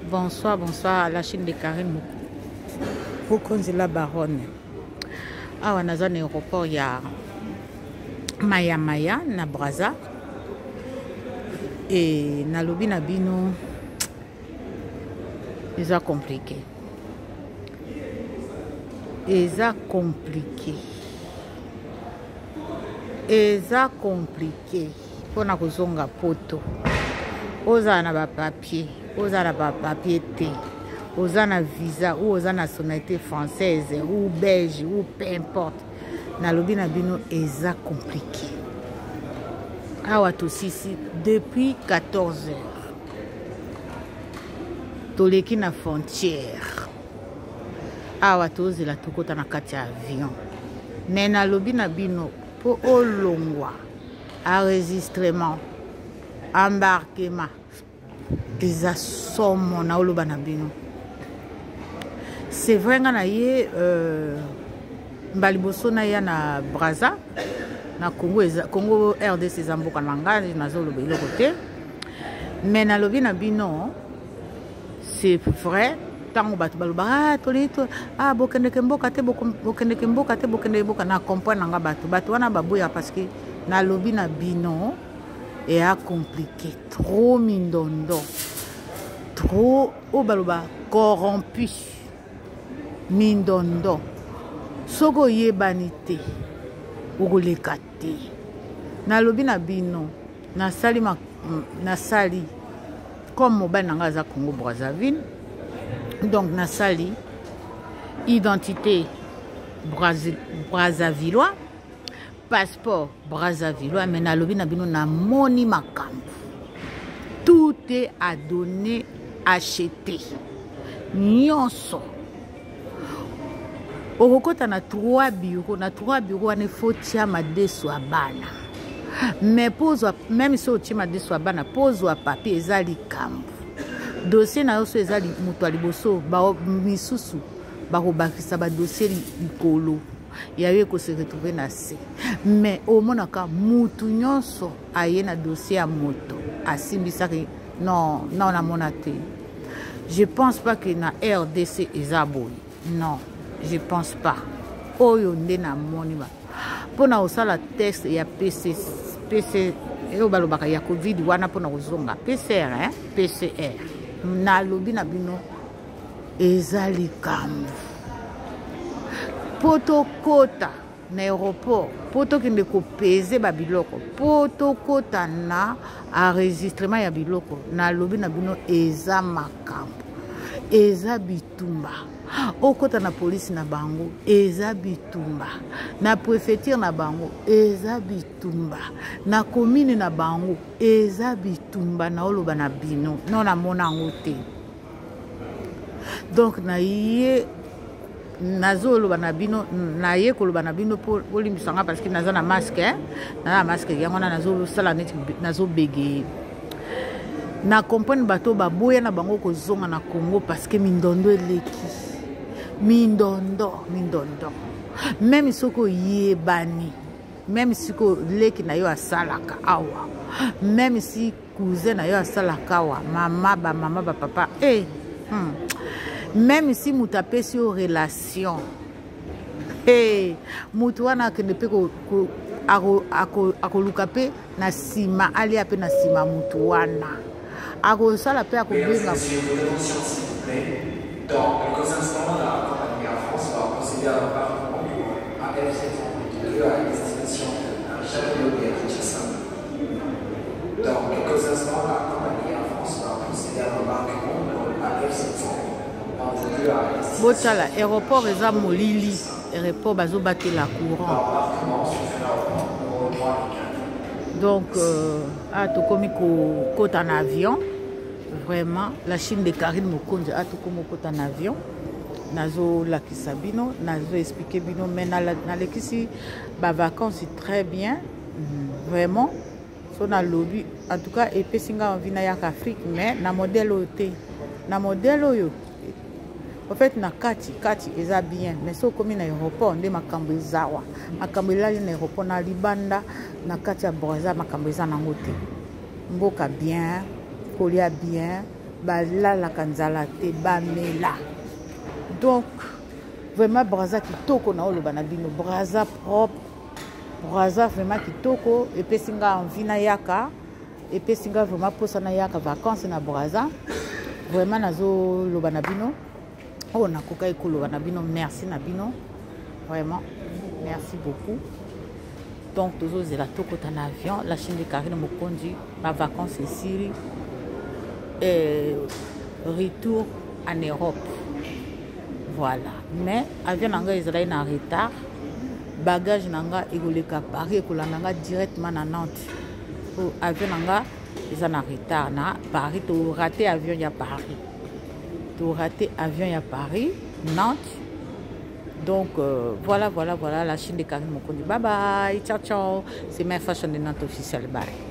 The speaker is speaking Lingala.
Bonsoir, bonsoir à la chaîne de Karine Mukonzila Baronne. Awa naza na aéroport ya Maya Maya na Brazza. Et na lobi na bino eza compliqué. Eza compliqué. Eza compliqué. Pona kozonga poto. Oza na ba papier. Oza na ba papier te. Oza na visa ou oza nationalité française ou belge ou peu importe. Na lobi na bino eza compliqué. Awa tosisi depuis 14 heures. Toleki na frontière. Awa tozela tokota na kati ya avion. Mais na lobi na bino po olongwa enregistrement embarquement eza somo na oloba na bino. C'est vrai nga na ye mbaliboso na ya na Brazza na Congo RDC eza mboka na nga nazoloba eloko te. Mais na lobi na bino c'est vrai tango bato baloba tolito bokendeke mboka te bokendeke mboka te bokendeke mboka na comprendre nga bato wana baboya parce que na lobi na bino et a compliqué trop mindondo trop o baloba corrompu mindondo soko yebani te okoleka te na lobi na bino nasali comme mobile nanga aza Congo Brazzaville. Donc nasali identité Brazzavillois, passeport Brazzavillois, mais na lobi na bino na moni makambo. Tout est à donner, acheter. Nyonso. Okokota na 3 bureaux ane fotia madeso abana. Mais pose même si otima madeso abana pose wa papier ezali kambo. Dossier na yoso ezali mutu aliboso ba misusu ba kobakisa ba dossier likolo ya ye ko se retrouver na se. Mais au monaka mutu nyonso aye na dossier ya moto asimbisa ke non na monate. Je pense pas que na RDC ezabo. Non, je pense pas. Oyo nde na moni ba. Pona osala test ya PC eo balobaka ya COVID wana pona kozonga PCR PCR. Na lobi na bino ezali kambu. Poto kota na aéroport, poto kende ko pese ba biloko, poto kota na enregistrement ya biloko. Na lobi na bino eza makambu. Eza bitumba. Okota na police na bango eza bitumba. Na préfecture na bango eza bitumba. Na commune na bango eza bitumba na oloba na bino non na mona ngote. Donc na ye nazoloba na bino na ye koloba na bino po limbisanga parce que naza na masque na masque yango na nazolo sala neti nazo bege. Na comprendre bato baboya na bango kozonga na Congo parce que mindondo eleki. Mindondo. Même soko yebani. Même si ko leki na yo asalaka awa. Même si cousin na yo asalaka awa. Mama ba papa. Même si mutape sur relation. Mutu wana kenepe ko akoluka pe na sima ali ape na sima mutu wana. Ako sala pe akobenga. Dans quelques instants, la compagnie Air France va procéder à l'embarquement pour un F782 à destination de Châteauneuf et Kinshasa. Dans quelques instants, la compagnie Air France va procéder à l'embarquement pour un F782 à destination. Botala, aéroport eza molili, aéroport bazo battre la courant. L'embarquement se fait au 3 et 4. Donc, tokomi kota en avion. Vraiment, la Chine de Karine Mukonzila a tout comme en avion. Nazo lakisa bino, nazo expliqué bino, mais na lekisi ba vacances c'est très bien. Vraiment, so na lobby en tout cas et pesinga en vina yak Afrique mais na modèle oté. Na modèle oyo. En fait na kati eza bien, mais so comme na aéroport nde makambo ezawa. Makambo la na aéroport na libanda na kati ya Brazza makambo eza nango te. Mboka bien. Kolia bien, balalaka nzala te bamela. Donc vraiment braza kitoko na oloba na bino, braza propre, braza vraiment kitoko, epesi nga envie na yaka, epesi nga vraiment posa na yaka vacances na braza. Vraiment nazo loba na bino, oh nakoka ekoloba na bino, merci na bino, vraiment merci beaucoup. Donc toujours zela tokota na avion, la chaîne de Karine Mokonzi, ma vacances ici, et retour en Europe. Voilà. Mais avion nanga Israël en retard, bagage nanga egoleka Paris ekolanda directement na Nantes. Avion nanga ils en retard na Paris, to raté avion ya Paris. To raté avion ya Paris, Nantes. Donc voilà la chaîne de Karine Mokonzi. Bye bye, ciao ciao. C'est ma fashion de Nantes officielle. Bye.